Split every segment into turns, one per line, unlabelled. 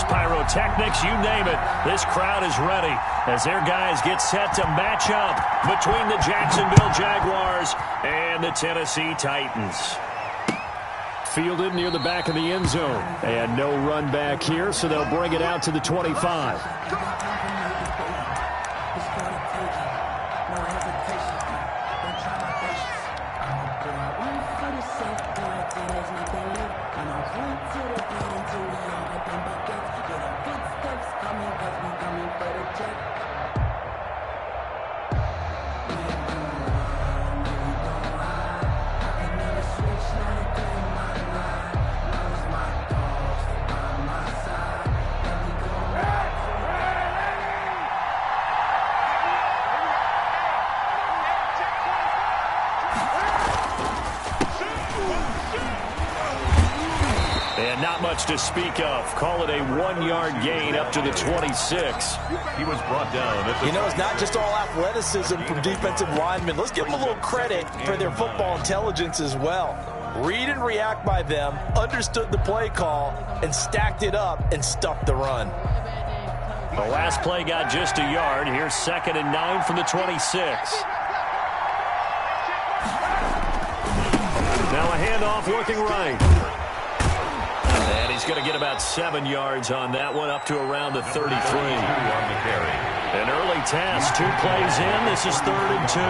pyrotechnics, you name it. This crowd is ready as their guys get set to match up between the Jacksonville Jaguars and the Tennessee Titans. Fielded near the back of the end zone. And no run back here, so they'll bring it out to the 25. To speak of. Call it a 1-yard gain up to the 26.
He was brought down.
It's not just all athleticism from defensive linemen. Let's give them a little credit for their football intelligence as well. Read and react by them, understood the play call, and stacked it up and stuffed the run.
The last play got just a yard. Here's 2nd and 9 from the 26. Now a handoff working right. And he's going to get about 7 yards on that one, up to around the 33. An early test, 2 plays in. This is 3rd and 2.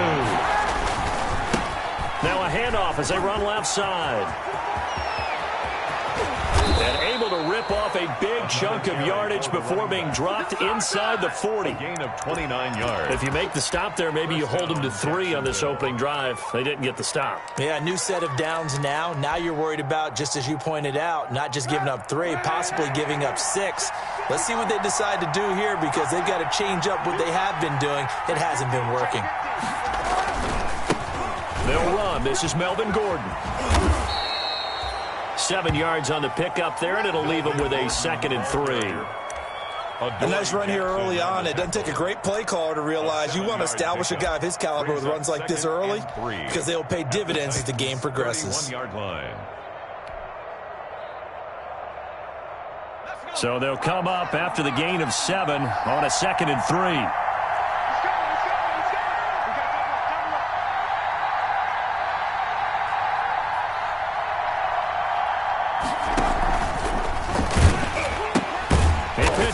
Now a handoff as they run left side. And able to rip off a big chunk of yardage before being dropped inside the 40.
Gain of 29 yards.
If you make the stop there, maybe you hold them to 3 on this opening drive. They didn't get the stop.
Yeah, new set of downs now. Now you're worried about, just as you pointed out, not just giving up 3, possibly giving up 6. Let's see what they decide to do here, because they've got to change up what they have been doing. It hasn't been working.
They'll run. This is Melvin Gordon. 7 yards on the pickup there, and it'll leave them with a 2nd and 3.
A nice run here early on. It doesn't take a great play caller to realize you want to establish a guy of his caliber with runs like this early, because they'll pay dividends as the game progresses.
So they'll come up after the gain of 7 on a 2nd and 3.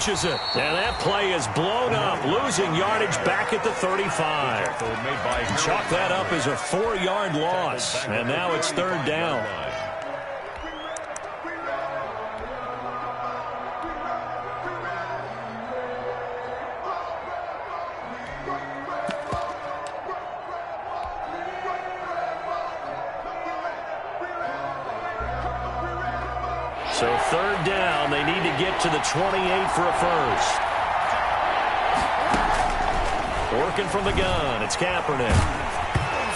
It. And that play is blown up, losing yardage back at the 35. Chalk that up as a 4-yard loss, and now it's 3rd down. So 3rd down, they need to get to the 28 for a first. Working from the gun, it's Kaepernick.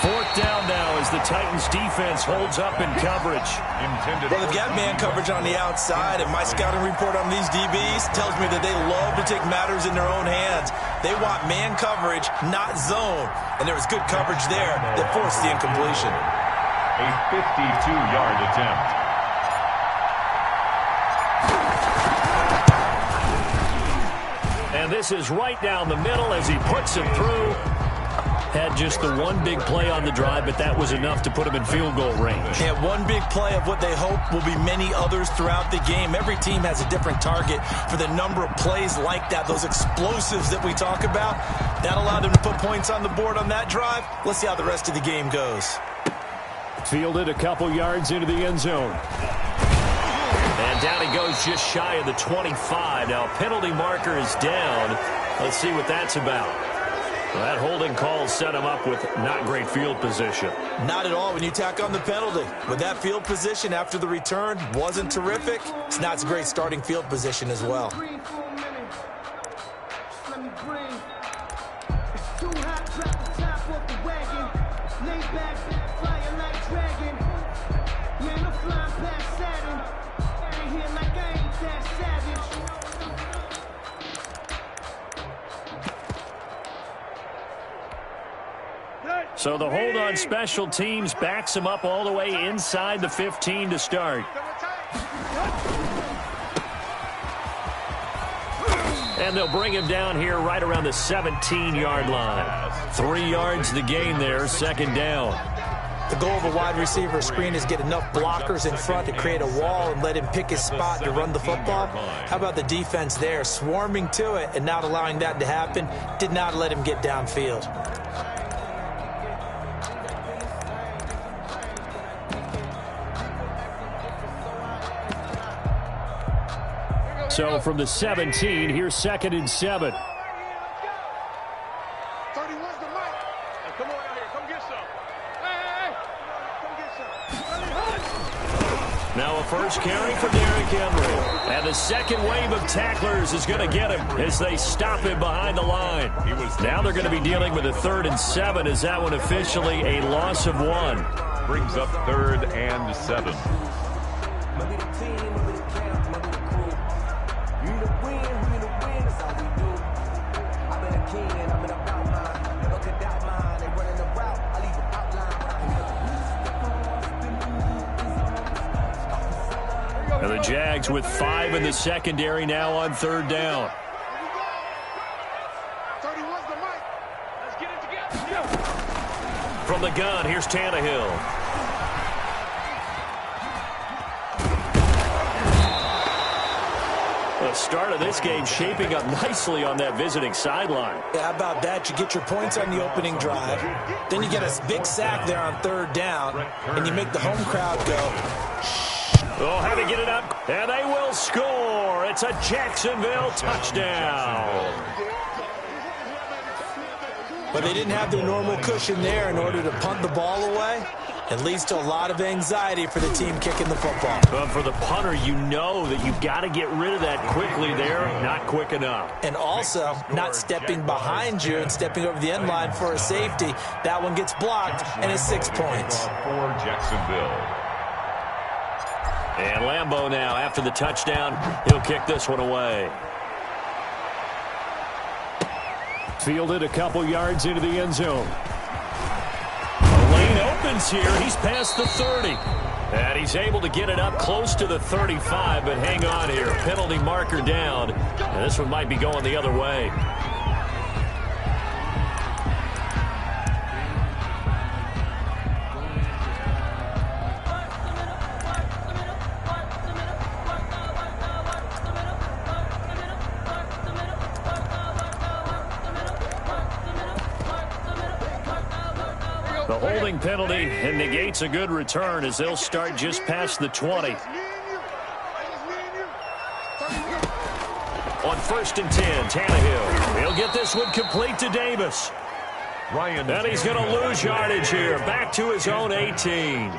4th down now as the Titans defense holds up in coverage.
Well, they've got man coverage on the outside, and my scouting report on these DBs tells me that they love to take matters in their own hands. They want man coverage, not zone. And there was good coverage there that forced the incompletion.
A 52-yard attempt.
And this is right down the middle as he puts it through. Had just the one big play on the drive, but that was enough to put him in field goal range.
Yeah, one big play of what they hope will be many others throughout the game. Every team has a different target for the number of plays like that, those explosives that we talk about. That allowed them to put points on the board on that drive. Let's see how the rest of the game goes.
Fielded a couple yards into the end zone. And down he goes just shy of the 25. Now, penalty marker is down. Let's see what that's about. Well, that holding call set him up with not great field position.
Not at all when you tack on the penalty. With that field position after the return wasn't terrific. It's not a great starting field position as well.
So the hold on special teams backs him up all the way inside the 15 to start. And they'll bring him down here right around the 17-yard line. 3 yards the gain there, second down.
The goal of a wide receiver screen is get enough blockers in front to create a wall and let him pick his spot to run the football. How about the defense there, swarming to it and not allowing that to happen? Did not let him get downfield.
So from the 17, here's 2nd and 7. Now a first carry for Derrick Henry. And the second wave of tacklers is going to get him as they stop him behind the line. Now they're going to be dealing with a 3rd and 7 as that one officially a loss of 1.
Brings up 3rd and 7.
And the Jags with 5 in the secondary now on 3rd down. From the gun, here's Tannehill. The start of this game shaping up nicely on that visiting sideline.
Yeah, how about that? You get your points on the opening drive. Then you get a big sack there on 3rd down. And you make the home crowd go.
Oh, how to get it up, and they will score. It's a Jacksonville touchdown.
But they didn't have their normal cushion there in order to punt the ball away. It leads to a lot of anxiety for the team kicking the football.
But for the punter, you know that you've got to get rid of that quickly there. Not quick enough.
And also, not stepping behind you and stepping over the end line for a safety. That one gets blocked, and it's 6 points.
For Jacksonville.
And Lambeau now, after the touchdown, he'll kick this one away. Fielded a couple yards into the end zone. The lane opens here. He's past the 30. And he's able to get it up close to the 35, but hang on here. Penalty marker down. And this one might be going the other way. The holding penalty and negates a good return as they'll start just past the 20. On 1st and 10, Tannehill. He'll get this one complete to Davis. And he's going to lose yardage here. Back to his own 18.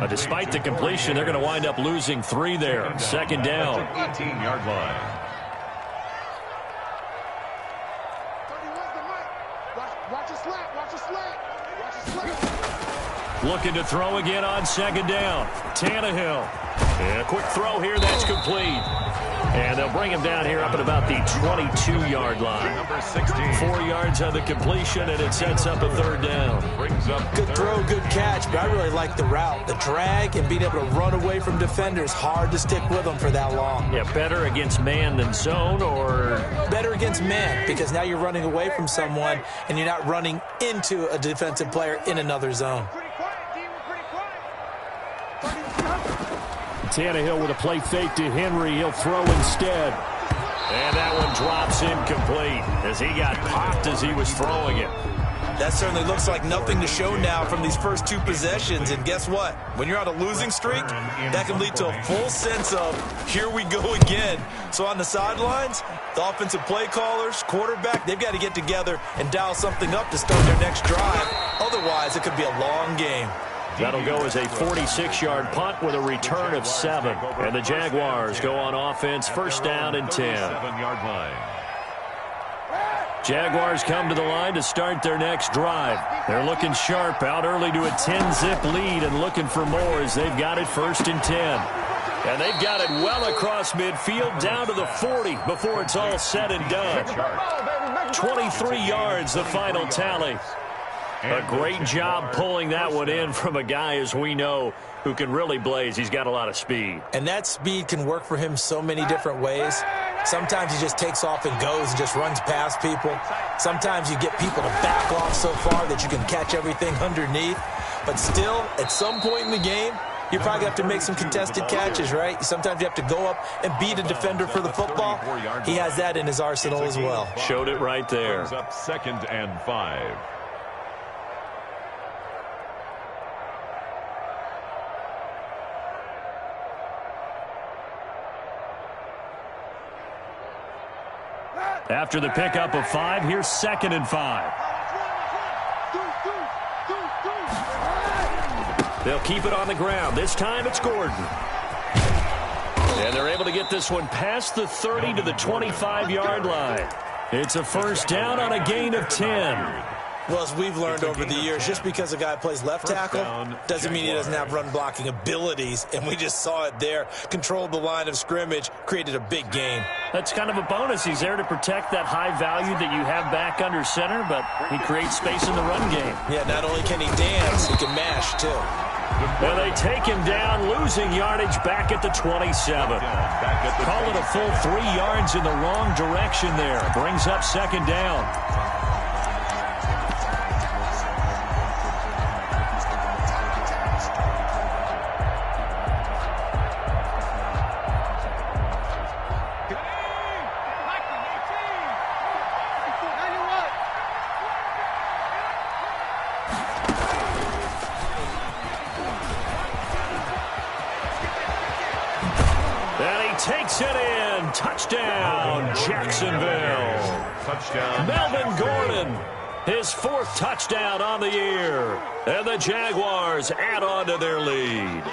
Despite the completion, they're going to wind up losing 3 there. 2nd down.
18-yard line.
Looking to throw again on 2nd down. Tannehill. And a quick throw here. That's complete. And they'll bring him down here up at about the 22-yard line.
Number 16.
4 yards on the completion, and it sets up a 3rd down.
Brings up
Good throw, good catch, but I really like the route. The drag and being able to run away from defenders. Hard to stick with them for that long.
Yeah, better against man than zone, or
better against man, because now you're running away from someone and you're not running into a defensive player in another zone.
Tannehill with a play fake to Henry. He'll throw instead. And that one drops incomplete as he got popped as he was throwing it.
That certainly looks like nothing to show now from these first 2 possessions. And guess what? When you're on a losing streak, that can lead to a full sense of, here we go again. So on the sidelines, the offensive play callers, quarterback, they've got to get together and dial something up to start their next drive. Otherwise, it could be a long game.
That'll go as a 46-yard punt with a return of 7. And the Jaguars go on offense, 1st down and 10.
7-yard line.
Jaguars come to the line to start their next drive. They're looking sharp, out early to a 10-zip lead and looking for more as they've got it 1st and 10. And they've got it well across midfield down to the 40 before it's all said and done. 23 yards, the final tally. A great job pulling that one in from a guy, as we know, who can really blaze. He's got a lot of speed.
And that speed can work for him so many different ways. Sometimes he just takes off and goes and just runs past people. Sometimes you get people to back off so far that you can catch everything underneath. But still, at some point in the game, you probably have to make some contested catches, right? Sometimes you have to go up and beat a defender for the football. He has that in his arsenal as well.
Showed it right there.
Brings up 2nd and 5.
After the pickup of 5, here's 2nd and 5. They'll keep it on the ground. This time it's Gordon. And they're able to get this one past the 30 to the 25-yard line. It's a first down on a gain of 10.
Well, as we've learned over the years, just because a guy plays left tackle doesn't mean he doesn't have run-blocking abilities, and we just saw it there. Controlled the line of scrimmage, created a big gain.
That's kind of a bonus. He's there to protect that high value that you have back under center, but he creates space in the run game.
Yeah, not only can he dance, he can mash, too.
Well, they take him down, losing yardage back at the 27. Call it a full 3 yards in the wrong direction there. Brings up 2nd down. Takes it in. Touchdown, Jacksonville.
Touchdown.
Melvin Gordon, his 4th touchdown on the year. And the Jaguars add on to their lead.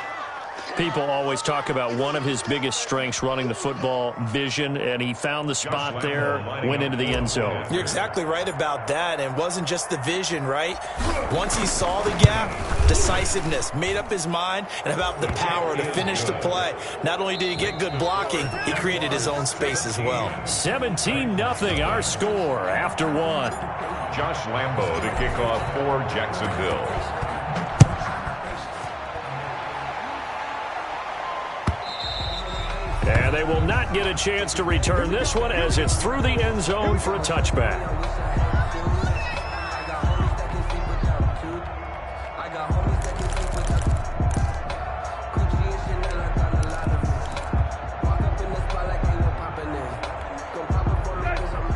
People always talk about one of his biggest strengths running the football, vision, and he found the spot there, went into the end zone.
You're exactly right about that, and it wasn't just the vision, right? Once he saw the gap, decisiveness, made up his mind, and about the power to finish the play. Not only did he get good blocking, he created his own space as well.
17-0 our score after 1.
Josh Lambo to kick off for Jacksonville.
And they will not get a chance to return this one as it's through the end zone for a touchback.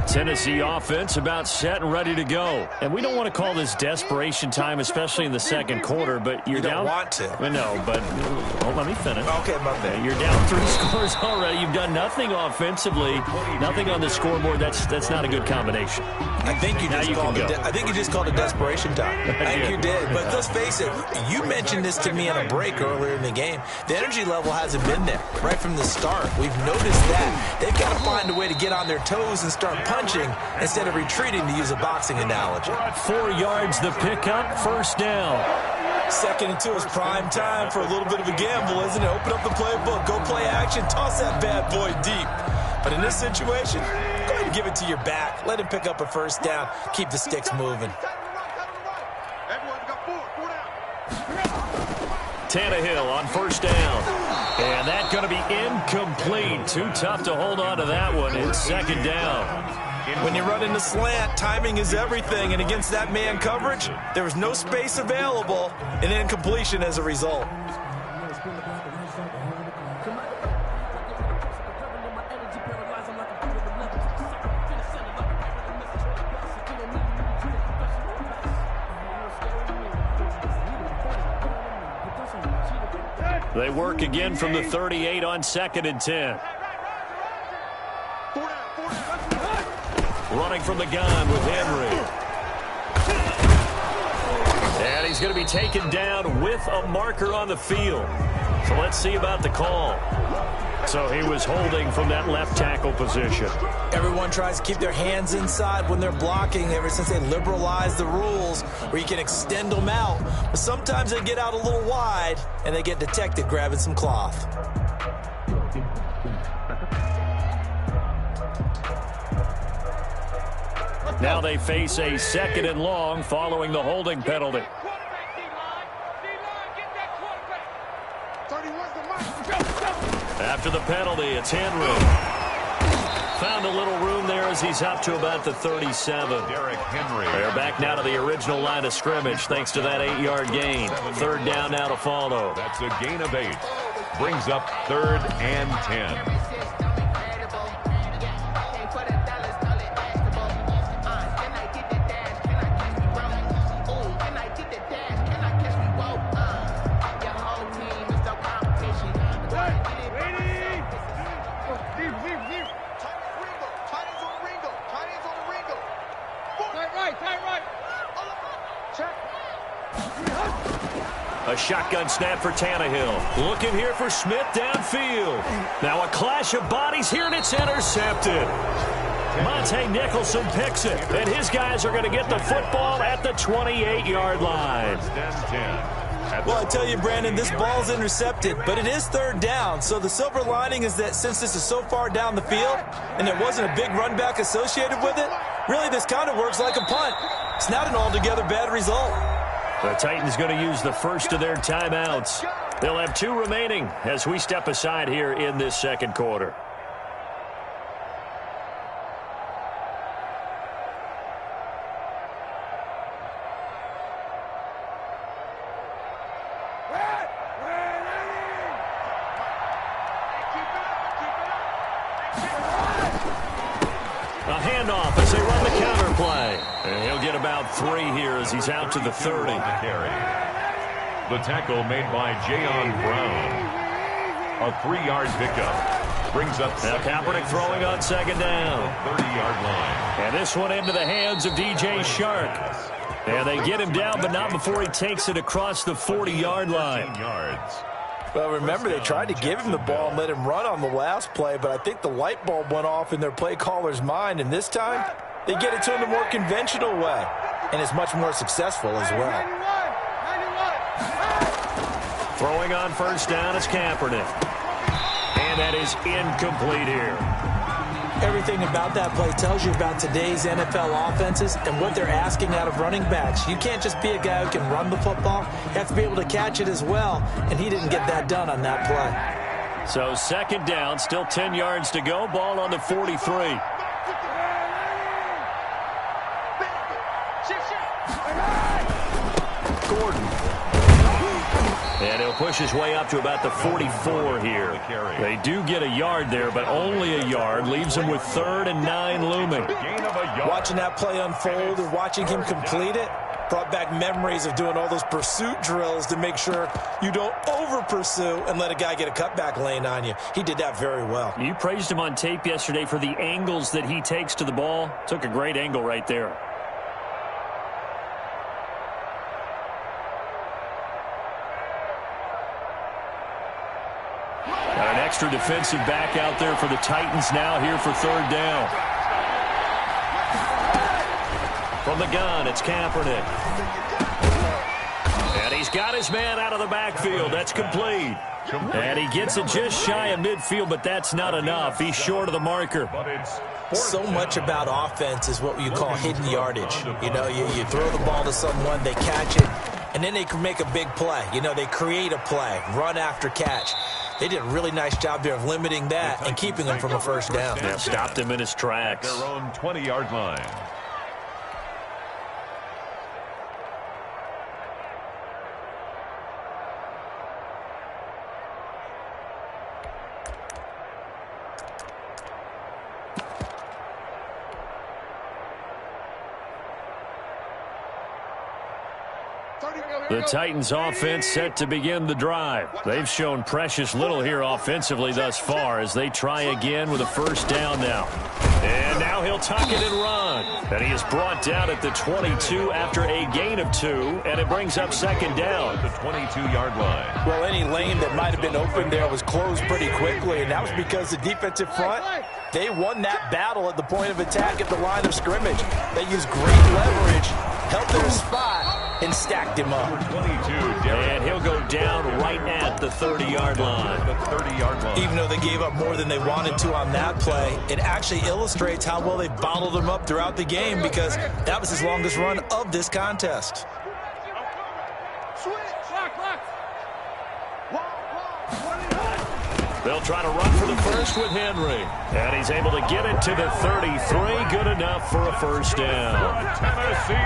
Tennessee offense about set and ready to go. And we don't want to call this desperation time, especially in the second quarter, but you're down.
You don't want to.
No, but let me finish.
Okay, my bad.
You're down 3 scores already. You've done nothing offensively, nothing on the scoreboard. That's not a good combination.
I think you just called it desperation time. I think you did. But let's face it, you mentioned this to me in a break earlier in the game. The energy level hasn't been there right from the start. We've noticed that. They've got to find a way to get on their toes and start punching instead of retreating, to use a boxing analogy.
4 yards the pickup, first down.
2nd and 2 is prime time for a little bit of a gamble, isn't it? Open up the playbook, go play action, toss that bad boy deep. But in this situation, go ahead and give it to your back. Let him pick up a first down. Keep the sticks moving.
Tannehill on first down. And that's going to be incomplete. Too tough to hold on to that one. It's 2nd down.
When you run in the slant, timing is everything. And against that man coverage, there was no space available, and incompletion as a result.
They work again from the 38 on 2nd and 10. Running from the gun with Henry. And he's going to be taken down with a marker on the field. So let's see about the call. So he was holding from that left tackle position.
Everyone tries to keep their hands inside when they're blocking ever since they liberalized the rules where you can extend them out. But sometimes they get out a little wide and they get detected grabbing some cloth.
Now they face a 2nd and long following the holding penalty. After the penalty, it's Henry. little room there as he's up to about the 37.
Derrick Henry.
They're back now to the original line of scrimmage thanks to that 8-yard gain. Third down now to follow.
That's a gain of 8. Brings up 3rd and 10.
A shotgun snap for Tannehill. Looking here for Smith downfield. Now a clash of bodies here, and it's intercepted. Monte Nicholson picks it, and his guys are going to get the football at the 28-yard line.
Well, I tell you, Brandon, this ball's intercepted, but it is 3rd down. So the silver lining is that since this is so far down the field and there wasn't a big run back associated with it, really this kind of works like a punt. It's not an altogether bad result.
The Titans going to use the first of their timeouts. They'll have 2 remaining as we step aside here in this second quarter. A handoff as they run the counter play. And he'll get about 3 here as he's out to the 30.
The tackle made by Jayon Brown. A 3-yard pickup. Brings up...
Now Kaepernick throwing on second down.
30-yard line.
And this one into the hands of DJ Shark. And they get him down, but not before he takes it across the 40-yard line.
14 yards.
Well, remember, they tried to give him the ball and let him run on the last play, but I think the light bulb went off in their play caller's mind, and this time they get it to him the more conventional way, and it's much more successful as well.
Throwing on first down is Kaepernick. And that is incomplete here.
Everything about that play tells you about today's NFL offenses and what they're asking out of running backs. You can't just be a guy who can run the football. You have to be able to catch it as well, and he didn't get that done on that play.
So second down, still 10 yards to go. Ball on the 43. Gordon. And he'll push his way up to about the 44 here. They do get a yard there, but only a yard. Leaves him with 3rd and 9 looming.
Watching that play unfold and watching him complete it brought back memories of doing all those pursuit drills to make sure you don't over-pursue and let a guy get a cutback lane on you. He did that very well.
You praised him on tape yesterday for the angles that he takes to the ball. Took a great angle right there. Got an extra defensive back out there for the Titans now here for 3rd down. From the gun, it's Kaepernick. And he's got his man out of the backfield. That's complete. And he gets it just shy of midfield, but that's not enough. He's short of the marker.
So much about offense is what you call hidden yardage. You know, you throw the ball to someone, they catch it, and then they can make a big play. You know, they create a play, run after catch. They did a really nice job there of limiting that and keeping him from a first down.
Yeah, stopped him in his tracks.
Their own 20-yard line.
The Titans offense set to begin the drive. They've shown precious little here offensively thus far as they try again with a first down now. And now he'll tuck it and run. And he is brought down at the 22 after a gain of 2, and it brings up second down.
The 22-yard line.
Well, any lane that might have been open there was closed pretty quickly, and that was because the defensive front, they won that battle at the point of attack at the line of scrimmage. They used great leverage, held their spot, and stacked him up.
22,
and he'll go down right at the 30-yard line.
The 30-yard line.
Even though they gave up more than they wanted to on that play, it actually illustrates how well they bottled him up throughout the game because that was his longest run of this contest.
They'll try to run for the first with Henry. And he's able to get it to the 33. Good enough for a first down.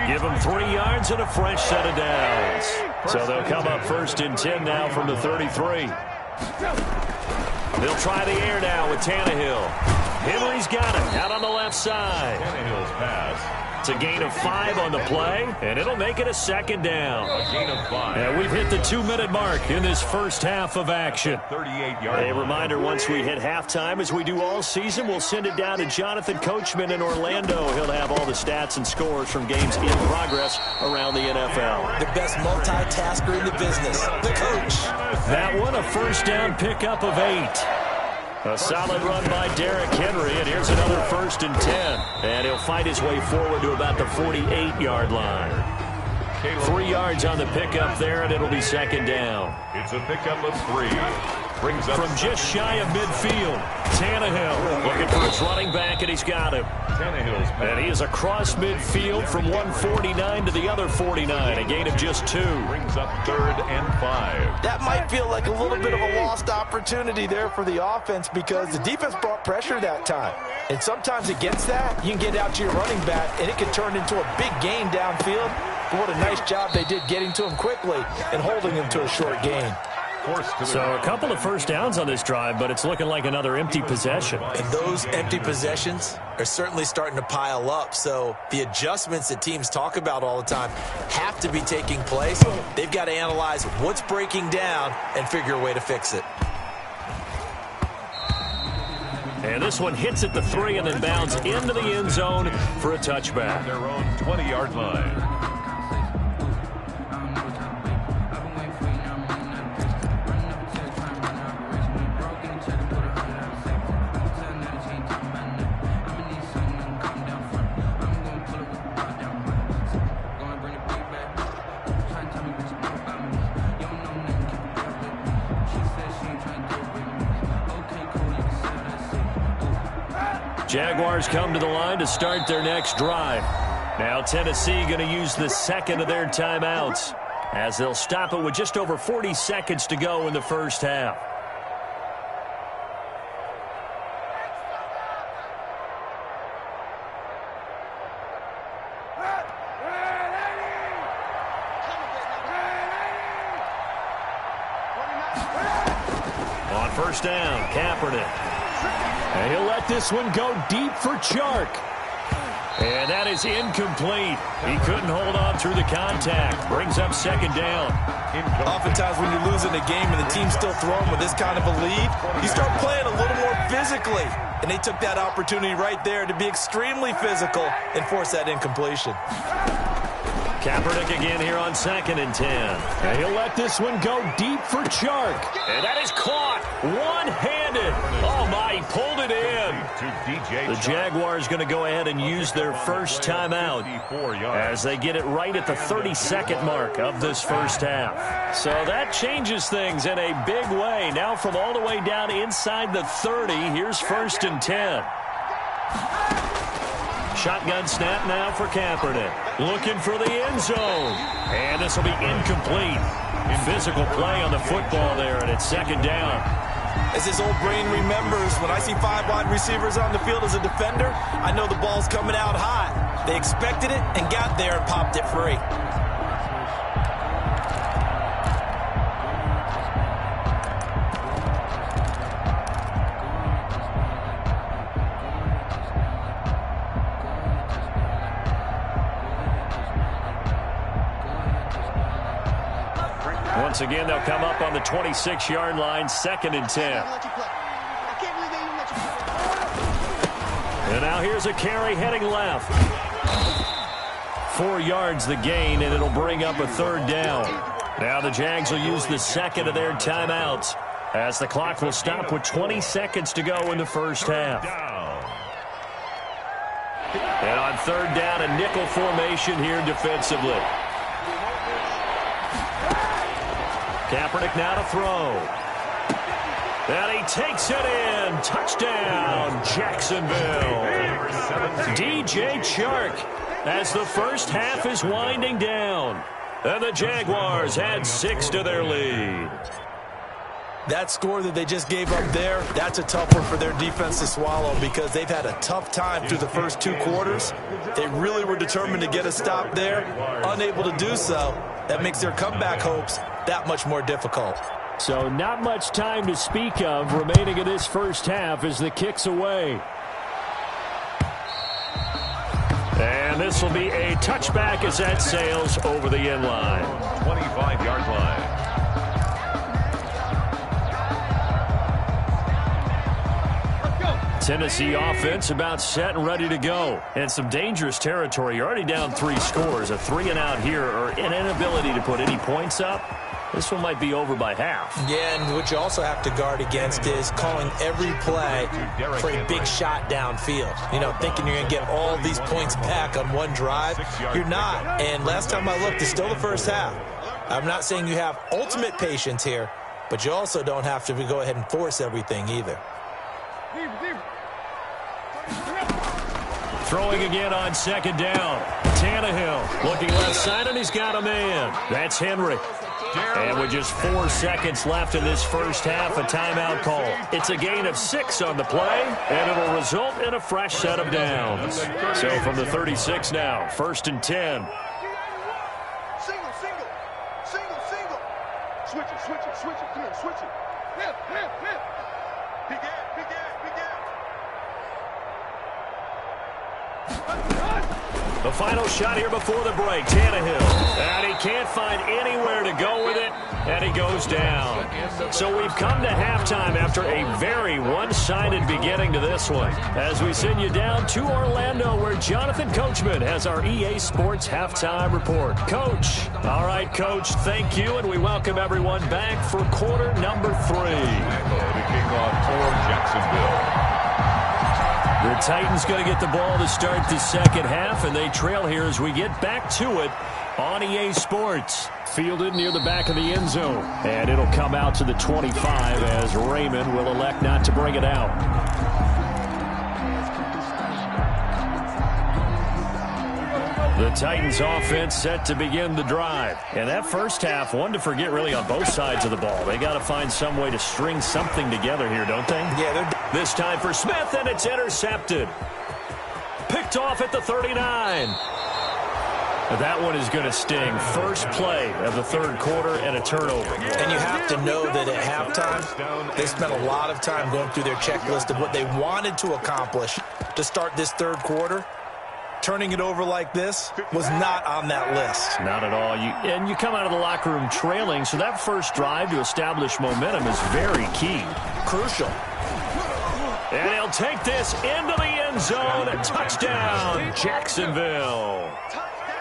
Give him 3 yards and a fresh set of downs. So they'll come up 1st and 10 now from the 33. They'll try the air now with Tannehill. Henry's got it out on the left side.
Tannehill's pass.
It's a gain of 5 on the play, and it'll make it a 2nd down.
A gain of 5.
And we've hit the 2-minute mark in this first half of action.
38-yard.
A reminder, once we hit halftime, as we do all season, we'll send it down to Jonathan Coachman in Orlando. He'll have all the stats and scores from games in progress around the NFL.
The best multitasker in the business, the coach.
That one, a first down pickup of 8. A solid run by Derrick Henry, and here's another 1st and 10. And he'll fight his way forward to about the 48-yard line. 3 yards on the pickup there, and it'll be 2nd down.
It's a pickup of 3. Brings up
from just shy of midfield. Tannehill looking for his running back, and he's got him.
Tannehill's pass.
And he is across midfield from 149 to the other 49, a gain of just 2.
Brings up 3rd and 5.
That might feel like a little bit of a lost opportunity there for the offense because the defense brought pressure that time. And sometimes against that, you can get out to your running back, and it can turn into a big gain downfield. But what a nice job they did getting to him quickly and holding him to a short gain.
So a couple of first downs on this drive, but it's looking like another empty possession.
And those empty possessions are certainly starting to pile up. So the adjustments that teams talk about all the time have to be taking place. They've got to analyze what's breaking down and figure a way to fix it.
And this one hits at the 3 and then bounds into the end zone for a touchback.
Their own 20-yard line.
Jaguars come to the line to start their next drive. Now Tennessee going to use the 2nd of their timeouts as they'll stop it with just over 40 seconds to go in the first half. On first down, Kaepernick. And he'll let this one go deep for Chark. And that is incomplete. He couldn't hold on through the contact. Brings up 2nd down.
Oftentimes when you lose in a game and the team's still throwing with this kind of a lead, you start playing a little more physically. And they took that opportunity right there to be extremely physical and force that incompletion.
Kaepernick again here on 2nd and 10. And he'll let this one go deep for Chark. And that is caught one-handed. Oh, my, he pulled it in. The Jaguars going to go ahead and use their first timeout as they get it right at the 32nd mark of this first half. So that changes things in a big way. Now from all the way down inside the 30, here's 1st and 10. Shotgun snap now for Kaepernick. Looking for the end zone. And this will be incomplete. Physical play on the football there, and it's 2nd down.
As his old brain remembers, when I see 5 wide receivers on the field as a defender, I know the ball's coming out hot. They expected it and got there and popped it free.
Once again, they'll come up on the 26-yard line, 2nd and 10. And now here's a carry heading left. 4 yards the gain, and it'll bring up a 3rd down. Now the Jags will use the 2nd of their timeouts as the clock will stop with 20 seconds to go in the first half. And on 3rd down, a nickel formation here defensively. Kaepernick now to throw. And he takes it in. Touchdown, Jacksonville. DJ Chark as the first half is winding down. And the Jaguars add 6 to their lead.
That score that they just gave up there, that's a tough one for their defense to swallow because they've had a tough time through the first 2 quarters. They really were determined to get a stop there, unable to do so. That makes their comeback hopes that much more difficult.
So not much time to speak of remaining in this first half as the kick's away. And this will be a touchback as that sails over the end line.
25-yard line.
Tennessee offense about set and ready to go. And some dangerous territory. You're already down 3 scores. A 3-and-out here or an inability to put any points up. This one might be over by half.
Yeah, and what you also have to guard against is calling every play for a big shot downfield. You know, thinking you're going to get all these points back on one drive. You're not. And last time I looked, it's still the first half. I'm not saying you have ultimate patience here, but you also don't have to go ahead and force everything either.
Throwing again on 2nd down. Tannehill looking left side, and he's got a man. That's Henry. And with just 4 seconds left in this first half, a timeout call. It's a gain of 6 on the play, and it'll result in a fresh set of downs. So from the 36 now, 1st and 10.
Single. Switch it. Clear, switch it. Hip. Big gap.
The final shot here before the break. Tannehill. And he can't find anywhere to go with it, and he goes down. So we've come to halftime after a very one-sided beginning to this one. As we send you down to Orlando, where Jonathan Coachman has our EA Sports Halftime Report. Coach. All right, Coach, thank you, and we welcome everyone back for quarter number 3.
To kick off for Jacksonville.
The Titans going to get the ball to start the second half, and they trail here as we get back to it on EA Sports. Fielded near the back of the end zone, and it'll come out to the 25 as Raymond will elect not to bring it out. The Titans offense set to begin the drive. And that first half, one to forget really on both sides of the ball. They got to find some way to string something together here, don't they?
Yeah,
this time for Smith, and it's intercepted. Picked off at the 39. That one is going to sting. First play of the 3rd quarter and a turnover.
And you have to know that at halftime, they spent a lot of time going through their checklist of what they wanted to accomplish to start this 3rd quarter. Turning it over like this was not on that list.
Not at all. You come out of the locker room trailing, so that first drive to establish momentum is very key.
Crucial.
And he'll take this into the end zone. Touchdown, Jacksonville.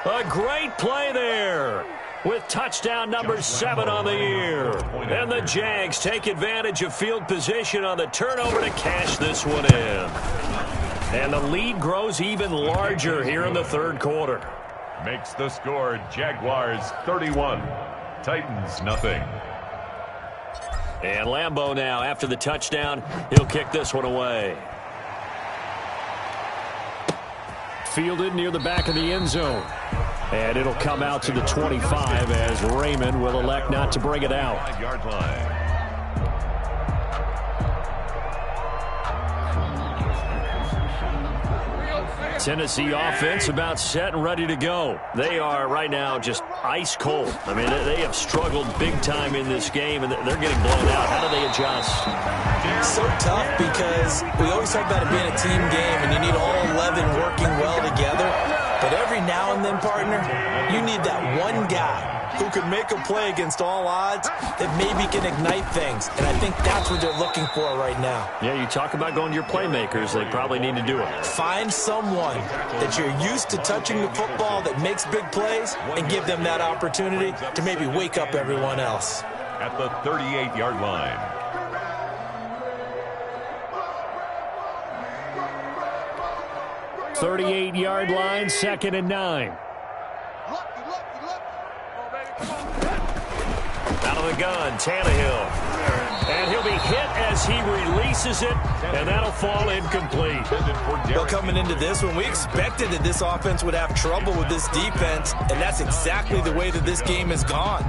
A great play there with touchdown number 7 on the year. And the Jags take advantage of field position on the turnover to cash this one in. And the lead grows even larger here in the 3rd quarter.
Makes the score Jaguars 31, Titans nothing.
And Lambeau now, after the touchdown, he'll kick this one away. Fielded near the back of the end zone. And it'll come out to the 25 as Raymond will elect not to bring it out.
5-yard line.
Tennessee offense about set and ready to go. They are right now just ice cold. I mean, they have struggled big time in this game, and they're getting blown out. How do they adjust?
So tough because we always talk about it being a team game, and you need all 11 working well together. But every now and then, partner, you need that one guy who can make a play against all odds that maybe can ignite things. And I think that's what they're looking for right now.
Yeah, you talk about going to your playmakers. They probably need to do it.
Find someone that you're used to touching the football that makes big plays and give them that opportunity to maybe wake up everyone else.
At the 38-yard line.
.38-yard line, 2nd and 9. Out of the gun, Tannehill. And he'll be hit as he releases it, and that'll fall incomplete.
Well, coming into this one, we expected that this offense would have trouble with this defense, and that's exactly the way that this game has gone.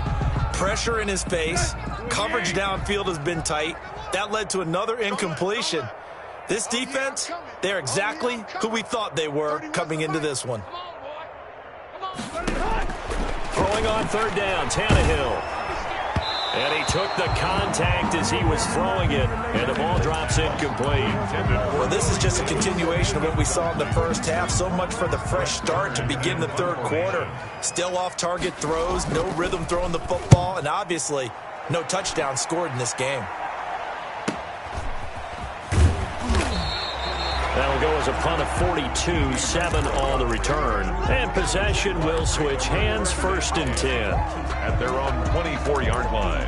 Pressure in his face, coverage downfield has been tight. That led to another incompletion. This defense, they're exactly who we thought they were coming into this one.
Throwing on third down, Tannehill. And he took the contact as he was throwing it, and the ball drops incomplete.
Well, this is just a continuation of what we saw in the first half. So much for the fresh start to begin the third quarter. Still off-target throws, no rhythm throwing the football, and obviously no touchdown scored in this game.
That'll go as a punt of 42, 7 on the return. And possession will switch hands, 1st and 10.
At their own 24-yard line.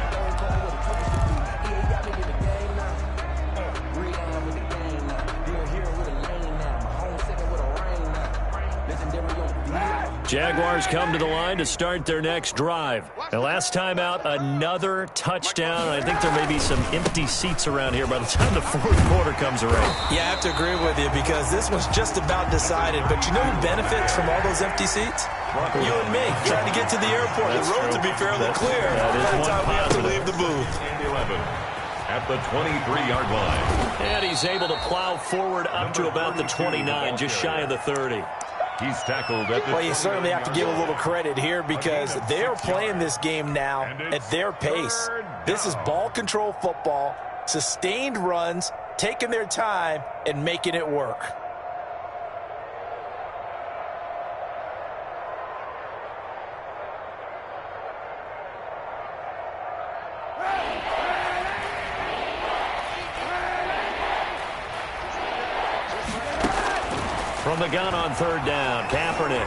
Jaguars come to the line to start their next drive. The last time out, another touchdown. I think there may be some empty seats around here by the time the fourth quarter comes around.
Yeah, I have to agree with you because this one's just about decided. But you know who benefits from all those empty seats? You and me, trying to get to the airport. The road to be fairly clear by the time we have to leave the booth.
11 at the 23-yard line.
And he's able to plow forward up to about the 29, just shy of the 30.
He's tackled at the...
Well, you certainly have to give a little credit here because they're playing this game now at their pace. This is ball control football, sustained runs, taking their time, and making it work.
From the gun on third down, Kaepernick.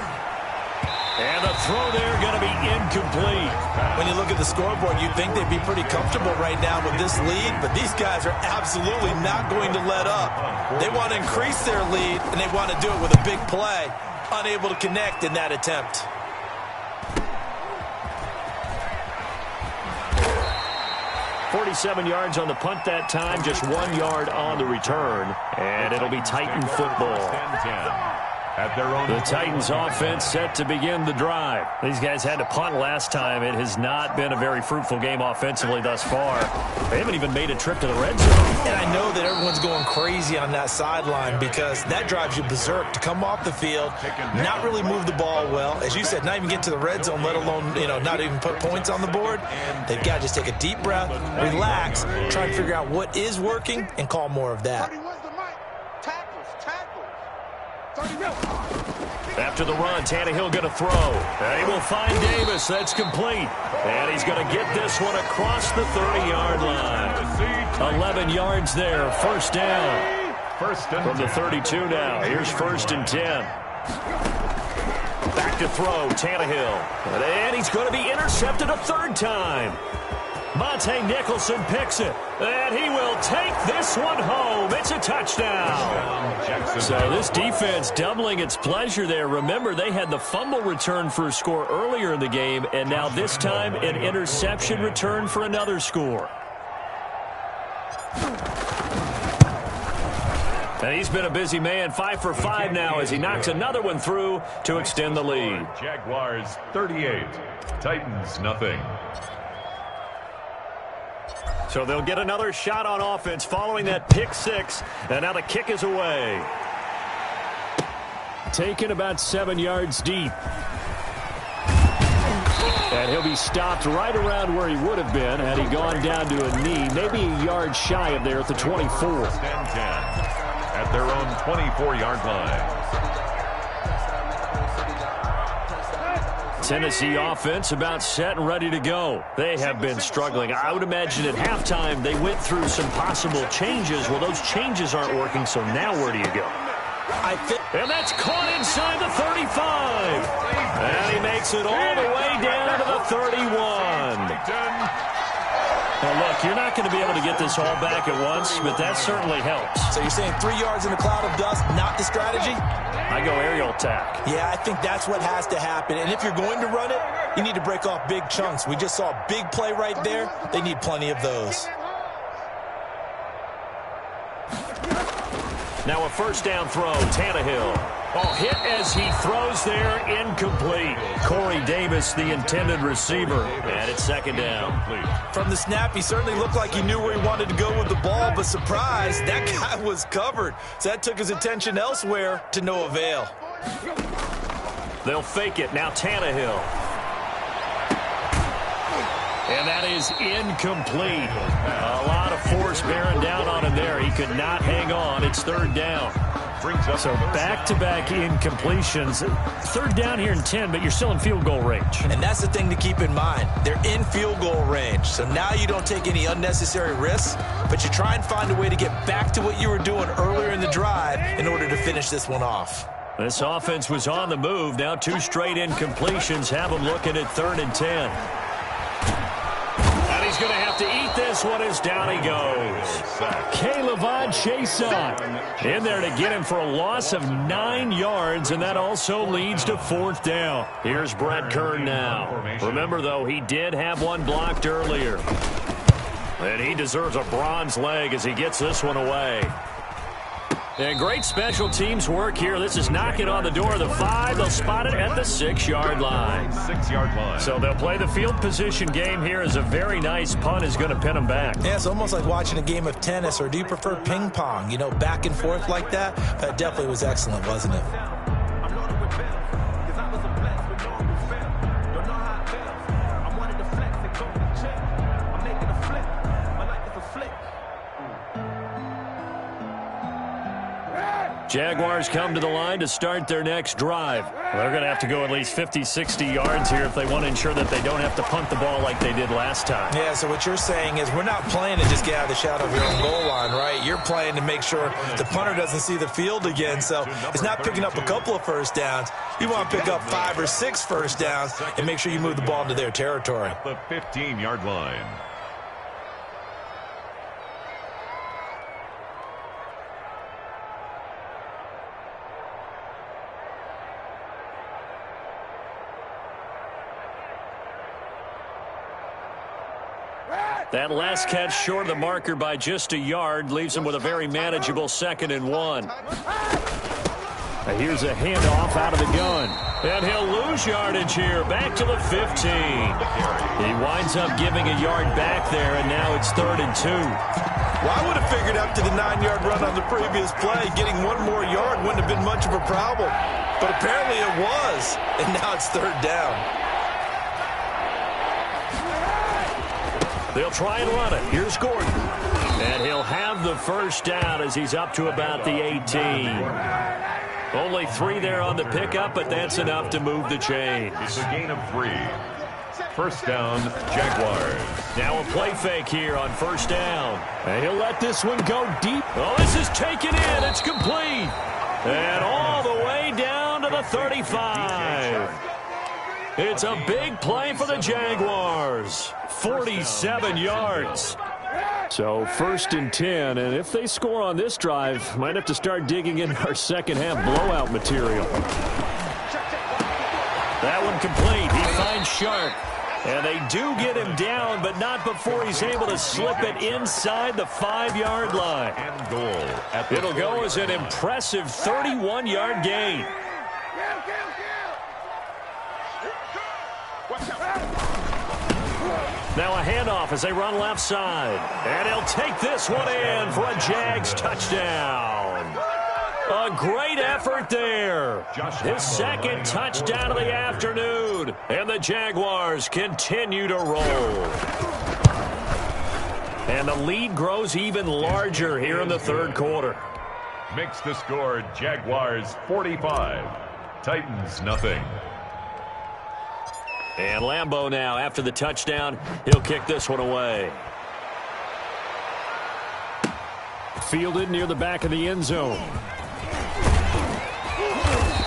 And the throw there going to be incomplete.
When you look at the scoreboard, you'd think they'd be pretty comfortable right now with this lead, but these guys are absolutely not going to let up. They want to increase their lead, and they want to do it with a big play. Unable to connect in that attempt.
.47 yards on the punt that time, just 1 yard on the return. And it'll be Titan football.
At their own
the Titans offense set to begin the drive. These guys had to punt last time. It has not been a very fruitful game offensively thus far. They haven't even made a trip to the red zone.
And I know that everyone's going crazy on that sideline because that drives you berserk to come off the field, not really move the ball well. As you said, not even get to the red zone, let alone, not even put points on the board. They've got to just take a deep breath, relax, try and figure out what is working and call more of that.
After the run, Tannehill going to throw. And he will find Davis. That's complete. And he's going to get this one across the 30-yard line. 11 yards there. First down. From the 32 now. Here's 1st and 10. Back to throw. Tannehill. And he's going to be intercepted a third time. Monte Nicholson picks it, and he will take this one home. It's a touchdown. So this defense doubling its pleasure there. Remember, they had the fumble return for a score earlier in the game, and now this time an interception return for another score. And he's been a busy man, 5 for 5 now as he knocks another one through to extend the lead.
Jaguars 38, Titans nothing.
So they'll get another shot on offense following that pick six. And now the kick is away. Taken about 7 yards deep. And he'll be stopped right around where he would have been had he gone down to a knee, maybe a yard shy of there at the 24.
At their own 24-yard line.
Tennessee offense about set and ready to go. They have been struggling. I would imagine at halftime they went through some possible changes. Well, those changes aren't working, so now where do you go? And that's caught inside the 35. And he makes it all the way down to the 31. Well, look, you're not going to be able to get this all back at once, but that certainly helps.
So you're saying 3 yards in a cloud of dust, not the strategy?
I go aerial attack.
Yeah, I think that's what has to happen. And if you're going to run it, you need to break off big chunks. We just saw a big play right there. They need plenty of those.
Now a first down throw, Tannehill. Oh, hit as he throws there, incomplete. Corey Davis, the intended receiver, and it's second down.
From the snap, he certainly looked like he knew where he wanted to go with the ball, but surprise, that guy was covered. So that took his attention elsewhere to no avail.
They'll fake it. Now Tannehill. And that is incomplete. A lot of force bearing down on him there. He could not hang on. It's third down. So back-to-back incompletions. Third down here in 10, but you're still in field goal range.
And that's the thing to keep in mind. They're in field goal range. So now you don't take any unnecessary risks, but you try and find a way to get back to what you were doing earlier in the drive in order to finish this one off.
This offense was on the move. Now 2 straight incompletions have them looking at 3rd and 10. And he's going to have to eat this one as down he goes. K'Lavon Chaisson in there to get him for a loss of 9 yards, and that also leads to 4th down. Here's Brett Kern now. Remember, though, he did have one blocked earlier. And he deserves a bronze leg as he gets this one away. And great special teams work here. This is knocking on the door of the 5. They'll spot it at the 6-yard line.
6-yard line.
So they'll play the field position game here as a very nice punt is going to pin them back.
Yeah, it's almost like watching a game of tennis, or do you prefer ping pong? You know, back and forth like that? That definitely was excellent, wasn't it?
Jaguars come to the line to start their next drive. They're going to have to go at least 50, 60 yards here if they want to ensure that they don't have to punt the ball like they did last time.
Yeah, so what you're saying is we're not playing to just get out of the shadow of your own goal line, right? You're playing to make sure the punter doesn't see the field again. So it's not picking up a couple of first downs. You want to pick up 5 or 6 first downs and make sure you move the ball into their territory.
The 15-yard line.
That last catch short of the marker by just a yard leaves him with a very manageable 2nd and 1. Here's a handoff out of the gun. And he'll lose yardage here. Back to the 15. He winds up giving a yard back there, and now it's 3rd and 2.
Well, I would have figured after the 9-yard run on the previous play, getting 1 more yard wouldn't have been much of a problem. But apparently it was, and now it's 3rd down.
They'll try and run it. Here's Gordon. And he'll have the first down as he's up to about the 18. Only 3 there on the pickup, but that's enough to move the chains.
It's a gain of 3. First down, Jaguars.
Now a play fake here on first down. And he'll let this one go deep. Oh, this is taken in. It's complete. And all the way down to the 35. It's a big play for the Jaguars. 47 yards. So 1st and 10, and if they score on this drive, might have to start digging in our second half blowout material. That one complete. He finds Sharp. And they do get him down, but not before he's able to slip it inside the 5-yard line.
And goal.
It'll go as an impressive 31-yard gain. Now a handoff as they run left side. And he'll take this one in for a Jags touchdown. A great effort there. His 2nd touchdown of the afternoon. And the Jaguars continue to roll. And the lead grows even larger here in the 3rd quarter.
Makes the score Jaguars 45. Titans nothing.
And Lambeau now, after the touchdown, he'll kick this one away. Fielded near the back of the end zone.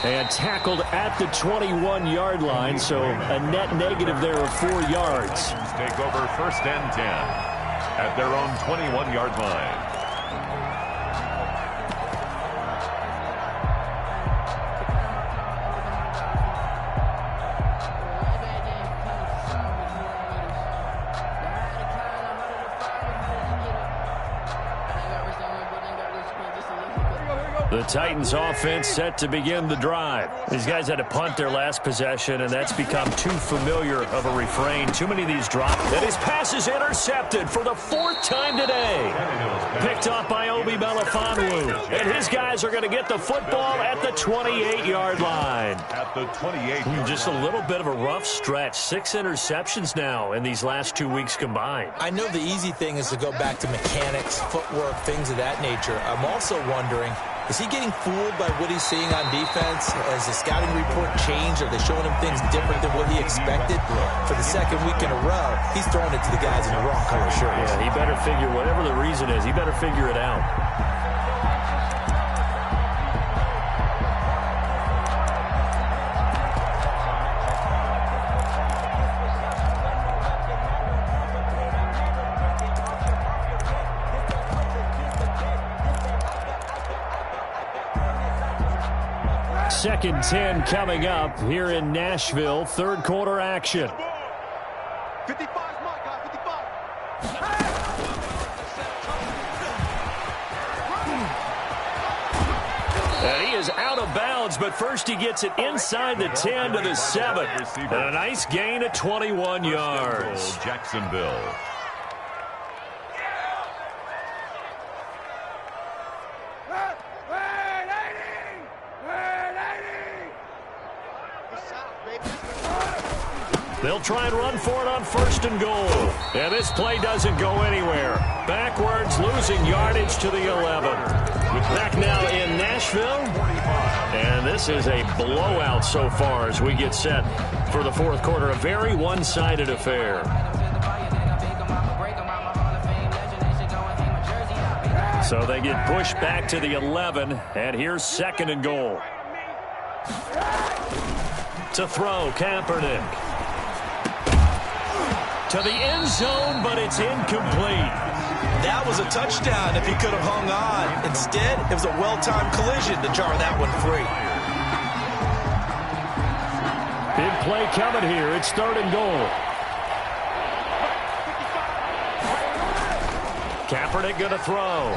And tackled at the 21-yard line, so a net negative there of 4 yards.
Take over 1st and 10 at their own 21-yard line.
The Titans offense set to begin the drive. These guys had to punt their last possession, and that's become too familiar of a refrain. Too many of these drop. And his pass is intercepted for the 4th time today. Picked off by Obi Melifonwu. And his guys are going to get the football at the 28-yard line.
At the 28-yard
Just a little bit of a rough stretch. 6 interceptions now in these last 2 weeks combined.
I know the easy thing is to go back to mechanics, footwork, things of that nature. I'm also wondering, is he getting fooled by what he's seeing on defense? Has the scouting report changed? Are they showing him things different than what he expected? For the 2nd week in a row, he's throwing it to the guys in the wrong color shirts.
Yeah, he better figure, whatever the reason is, he better figure it out. Second 10 coming up here in Nashville. 3rd quarter action.
55's my guy, 55.
And he is out of bounds, but first he gets it inside the 10 to the 7. And a nice gain of 21 yards.
Jacksonville.
They'll try and run for it on 1st and goal. And this play doesn't go anywhere. Backwards, losing yardage to the 11. Back now in Nashville. And this is a blowout so far as we get set for the 4th quarter. A very one-sided affair. So they get pushed back to the 11. And here's 2nd and goal. To throw, Kaepernick. To the end zone, but it's incomplete.
That was a touchdown if he could have hung on. Instead, it was a well-timed collision to jar that one free.
Big play coming here. It's 3rd and goal. Kaepernick going to throw.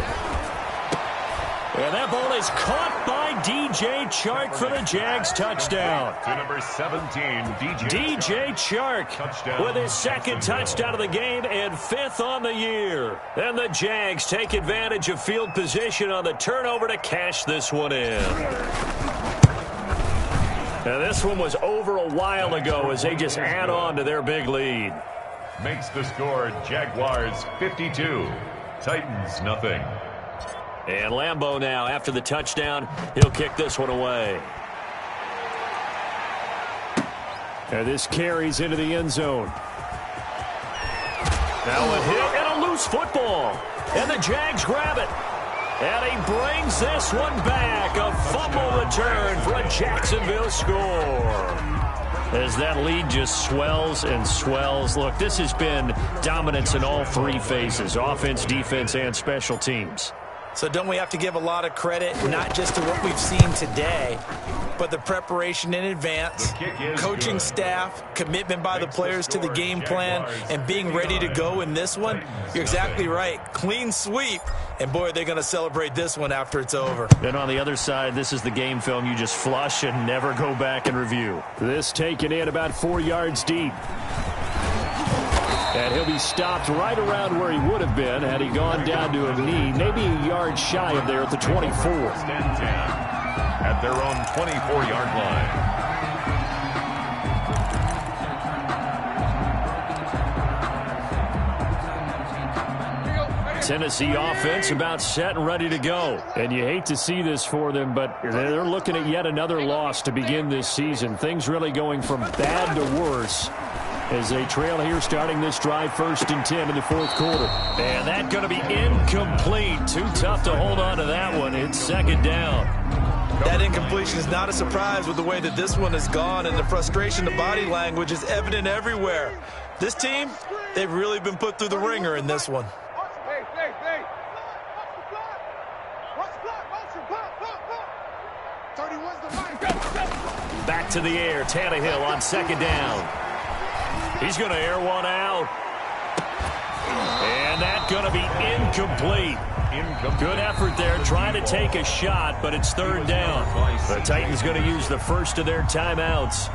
And that ball is caught by DJ Chark for the Jags touchdown.
To number 17,
DJ Chark with his 2nd touchdown of the game and 5th on the year. And the Jags take advantage of field position on the turnover to cash this one in. Now this one was over a while ago as they just add on to their big lead.
Makes the score Jaguars 52, Titans nothing.
And Lambeau now, after the touchdown, he'll kick this one away. And this carries into the end zone. Now a hit and a loose football. And the Jags grab it. And he brings this one back. A fumble return for a Jacksonville score. As that lead just swells and swells. Look, this has been dominance in all 3 phases. Offense, defense, and special teams.
So don't we have to give a lot of credit, not just to what we've seen today, but the preparation in advance, coaching staff, commitment by the players to the game plan, and being ready to go in this one? You're exactly right. Clean sweep. And, boy, they're going to celebrate this one after it's over.
And on the other side, this is the game film you just flush and never go back and review. This taken in about 4 yards deep. And he'll be stopped right around where he would have been had he gone down to a knee, maybe a yard shy of there at the 24.
At their own 24-yard line.
Tennessee offense about set and ready to go. And you hate to see this for them, but they're looking at yet another loss to begin this season. Things really going from bad to worse as they trail here starting this drive 1st and 10 in the 4th quarter. And that's going to be incomplete. Too tough to hold on to that one. It's 2nd down.
That incompletion is not a surprise with the way that this one has gone, and the frustration, the body language is evident everywhere. This team, they've really been put through the ringer in this one.
Back to the air, Tannehill on 2nd down. He's going to air one out. And that going to be incomplete. Good effort there, trying to take a shot, but it's third down. The Titans going to use the first of their timeouts.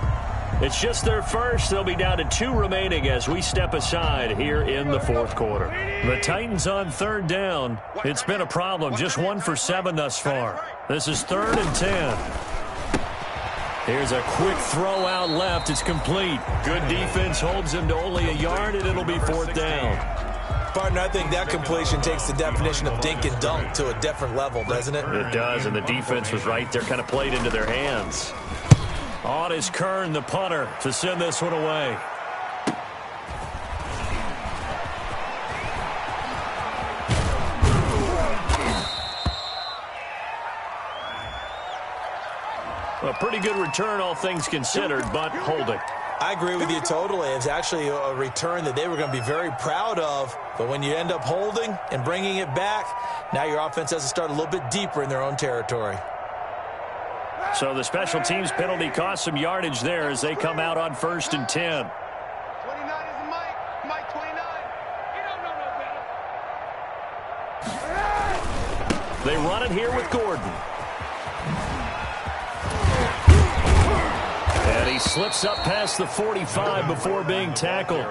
It's just their first. They'll be down to 2 remaining as we step aside here in the fourth quarter. The Titans on third down. It's been a problem. Just 1 for 7 thus far. This is 3rd and 10. Here's a quick throw out left. It's complete. Good defense holds him to only a yard, and it'll be 4th down.
Partner, I think that completion takes the definition of dink and dunk to a different level, doesn't it?
It does, and the defense was right there, kind of played into their hands. On is Kern, the punter, to send this one away. A pretty good return, all things considered, but holding.
I agree with you totally. It's actually a return that they were going to be very proud of. But when you end up holding and bringing it back, now your offense has to start a little bit deeper in their own territory.
So the special teams penalty cost some yardage there as they come out on 1st and 10.
29 is Mike. Mike 29. He don't know no better.
They run it here with Gordon. And he slips up past the 45 before being tackled.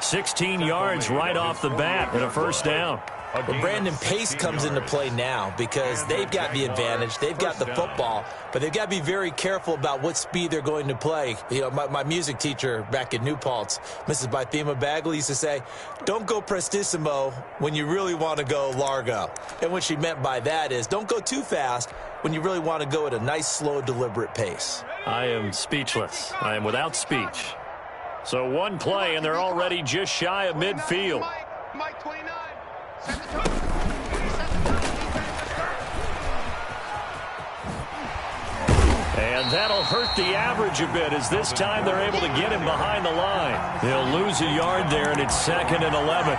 16 yards right off the bat and a 1st down.
Well, Brandon, pace comes into play now because they've got the advantage. They've got the football, but they've got to be very careful about what speed they're going to play. You know, my music teacher back in New Paltz, Mrs. Bythema Bagley, used to say, don't go prestissimo when you really want to go largo. And what she meant by that is don't go too fast when you really want to go at a nice, slow, deliberate pace.
I am speechless. I am without speech. So one play, and they're already just shy of midfield.
Mike 29.
And that'll hurt the average a bit as this time they're able to get him behind the line. They'll lose a yard there, and it's 2nd and 11.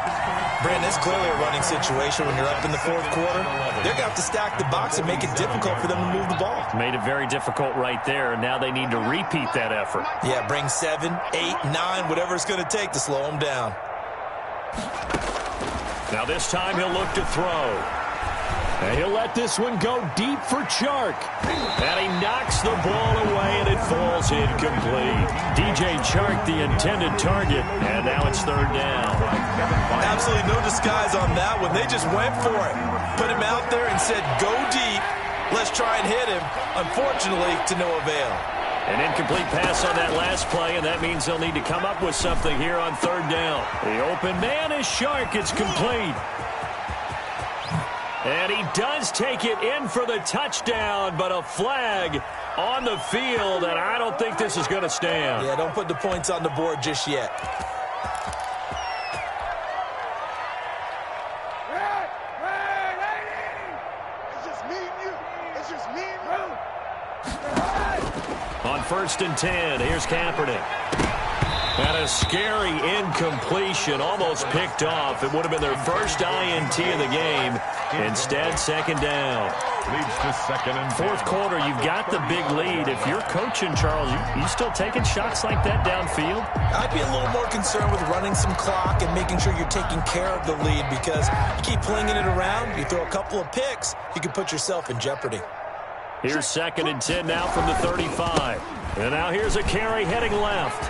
Brandon, it's clearly a running situation when you're up in the fourth quarter. They're going to have to stack the box and make it difficult for them to move the ball.
Made it very difficult right there, and now they need to repeat that effort.
Yeah, bring 7, 8, 9, whatever it's going to take to slow them down.
Now this time he'll look to throw. And he'll let this one go deep for Chark. And he knocks the ball away, and it falls incomplete. DJ Chark, the intended target, and now it's 3rd down.
Absolutely no disguise on that one. They just went for it. Put him out there and said, go deep. Let's try and hit him. Unfortunately, to no avail.
An incomplete pass on that last play, and that means they'll need to come up with something here on 3rd down. The open man is Chark. It's complete. And he does take it in for the touchdown, but a flag on the field, and I don't think this is going to stand.
Yeah, don't put the points on the board just yet.
It's just me and you. It's just me and you.
On 1st and 10, here's Kaepernick. And a scary incompletion, almost picked off. It would have been their first INT of the game. Instead, 2nd down.
Leads to 2nd and 10.
Fourth quarter, you've got the big lead. If you're coaching, Charles, you still taking shots like that downfield?
I'd be a little more concerned with running some clock and making sure you're taking care of the lead because you keep flinging it around, you throw a couple of picks, you can put yourself in jeopardy.
Here's 2nd and 10 now from the 35. And now here's a carry heading left.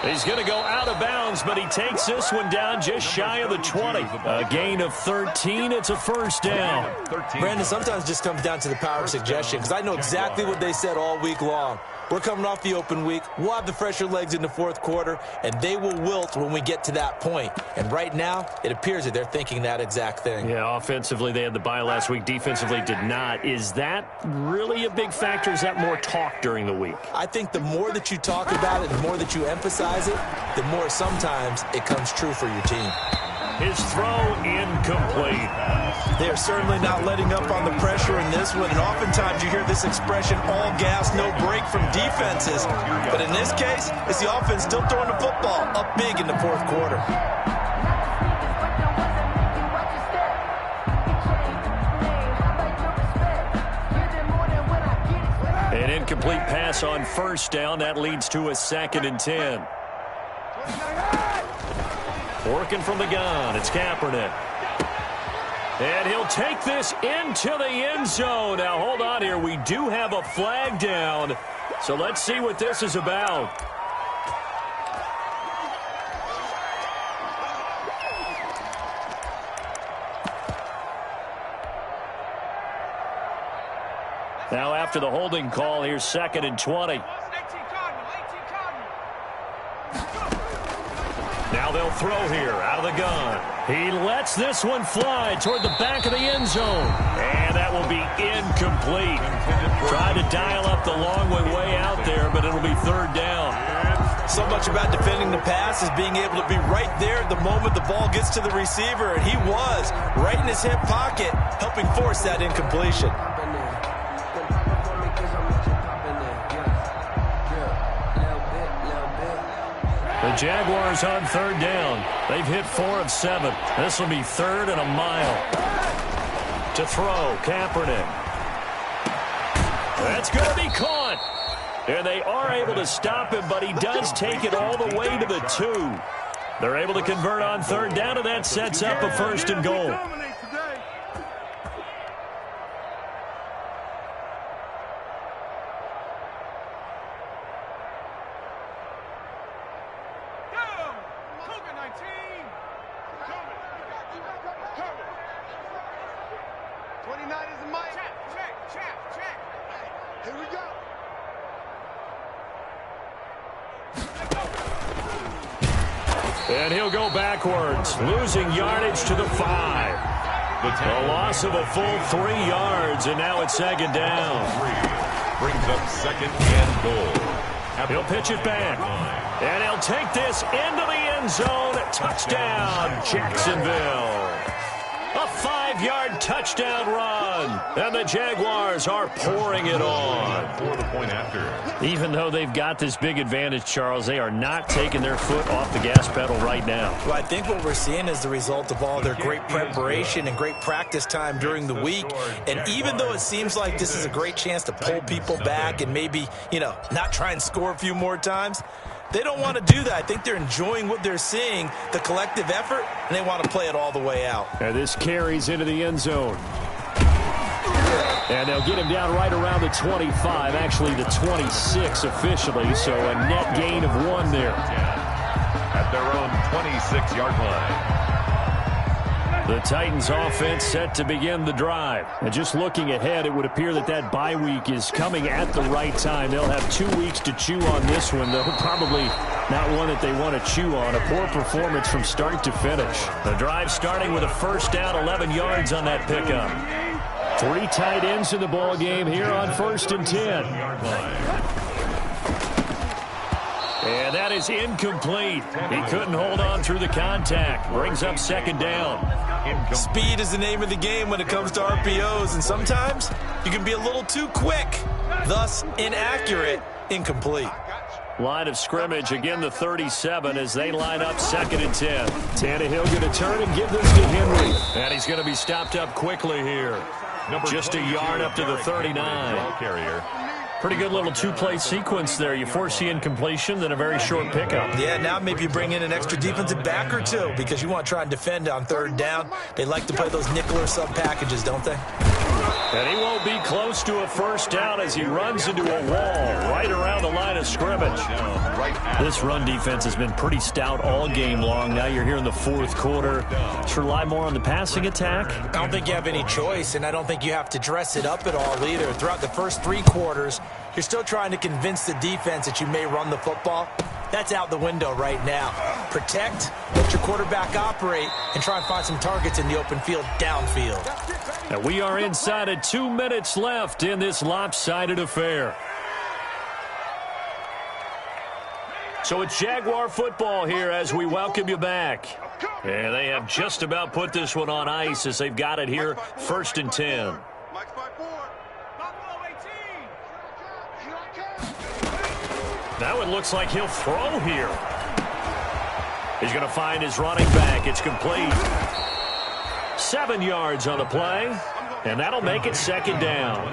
He's going to go out of bounds, but he takes this one down just shy of the 20. A gain of 13. It's a 1st down.
Brandon, sometimes it just comes down to the power of suggestion because I know exactly what they said all week long. We're coming off the open week. We'll have the fresher legs in the fourth quarter, and they will wilt when we get to that point. And right now, it appears that they're thinking that exact thing.
Yeah, offensively, they had the bye last week. Defensively, did not. Is that really a big factor? Is that more talk during the week?
I think the more that you talk about it, the more that you emphasize it, the more sometimes it comes true for your team.
His throw incomplete.
They are certainly not letting up on the pressure in this one, and oftentimes you hear this expression, all gas, no break from defenses. But in this case, it's the offense still throwing the football up big in the fourth quarter.
An incomplete pass on 1st down. That leads to a 2nd and 10. Working from the gun, it's Kaepernick. And he'll take this into the end zone. Now, hold on here. We do have a flag down. So let's see what this is about. Now, after the holding call, here's 2nd and 20. Now they'll throw here out of the gun. He lets this one fly toward the back of the end zone. And that will be incomplete. Tried to dial up the long way out there, but it'll be 3rd down.
So much about defending the pass is being able to be right there at the moment the ball gets to the receiver. And he was right in his hip pocket, helping force that incompletion.
The Jaguars on 3rd down. They've hit 4 of 7. This will be 3rd and a mile. To throw, Kaepernick. That's going to be caught. And they are able to stop him, but he does take it all the way to the 2. They're able to convert on 3rd down, and that sets up a 1st and goal. And he'll go backwards, losing yardage to the 5. A loss of a full 3 yards, and now it's 2nd down.
Brings up 2nd and goal.
He'll pitch it back. And he'll take this into the end zone. Touchdown, Jacksonville. A 5-yard touchdown run. And the Jaguars are pouring it on.
For the point after.
Even though they've got this big advantage, Charles, they are not taking their foot off the gas pedal right now.
Well, I think what we're seeing is the result of all their great preparation and great practice time during the week. And even though it seems like this is a great chance to pull people back and maybe, not try and score a few more times, they don't want to do that. I think they're enjoying what they're seeing, the collective effort, and they want to play it all the way out.
And this carries into the end zone. And they'll get him down right around the 25, actually the 26 officially, so a net gain of 1 there.
At their own 26-yard line.
The Titans offense set to begin the drive. And just looking ahead, it would appear that bye week is coming at the right time. They'll have 2 weeks to chew on this one, though probably not one that they want to chew on. A poor performance from start to finish. The drive starting with a 1st down, 11 yards on that pickup. 3 tight ends in the ball game here on 1st and 10. And that is incomplete. He couldn't hold on through the contact. Brings up 2nd down.
Speed is the name of the game when it comes to RPOs, and sometimes you can be a little too quick, thus inaccurate, incomplete.
Line of scrimmage, again the 37 as they line up 2nd and 10. Tannehill going to turn and give this to Henry. And he's going to be stopped up quickly here. Just a yard up to the 39. Pretty good little 2-play sequence there. You force the incompletion, then a very short pickup.
Yeah, now maybe you bring in an extra defensive back or 2 because you want to try and defend on 3rd down. They like to play those nickel or sub packages, don't they?
And he won't be close to a 1st down as he runs into a wall right around the line of scrimmage. This run defense has been pretty stout all game long. Now you're here in the 4th quarter. To rely more on the passing attack?
I don't think you have any choice, and I don't think you have to dress it up at all either. Throughout the first 3 quarters, you're still trying to convince the defense that you may run the football. That's out the window right now. Protect, let your quarterback operate, and try and find some targets in the open field downfield.
And we are inside of 2 minutes left in this lopsided affair. So it's Jaguar football here as we welcome you back. And they have just about put this one on ice as they've got it here, 1st and 10. Now it looks like he'll throw here. He's going to find his running back. It's complete. 7 yards on the play, and that'll make it 2nd down.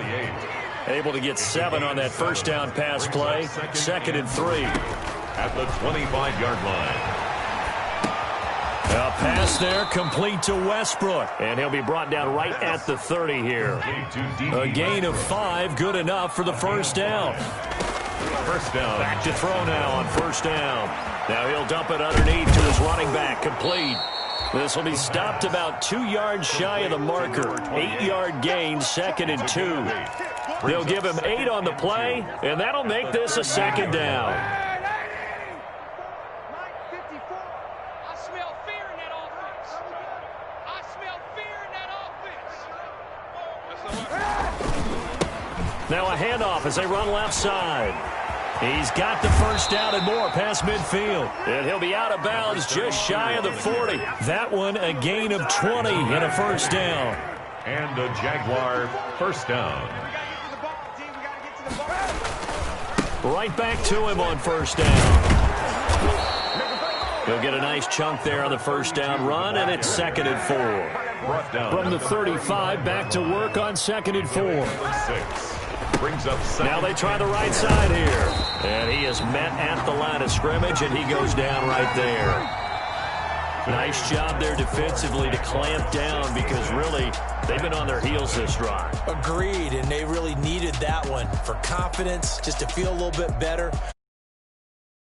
Able to get 7 on that 1st down pass play. 2nd and 3.
At the 25-yard line.
A pass there, complete to Westbrook. And he'll be brought down right at the 30 here. A gain of 5, good enough for the first down.
First down.
Back to throw now on first down. Now he'll dump it underneath to his running back, complete. This will be stopped about 2 yards shy of the marker. 8-yard gain, 2nd and 2. They'll give him 8 on the play, and that'll make this a second down. Now a handoff as they run left side. He's got the first down and more past midfield. And he'll be out of bounds just shy of the 40. That one a gain of 20 and a first down.
And a Jaguar first down.
Right back to him on first down. He'll get a nice chunk there on the first down run, and it's 2nd and 4. From the 35, back to work on 2nd and 4.
6. Brings up
now they try the right side here. And he is met at the line of scrimmage, and he goes down right there. Nice job there defensively to clamp down because really they've been on their heels this drive.
Agreed, and they really needed that one for confidence, just to feel a little bit better.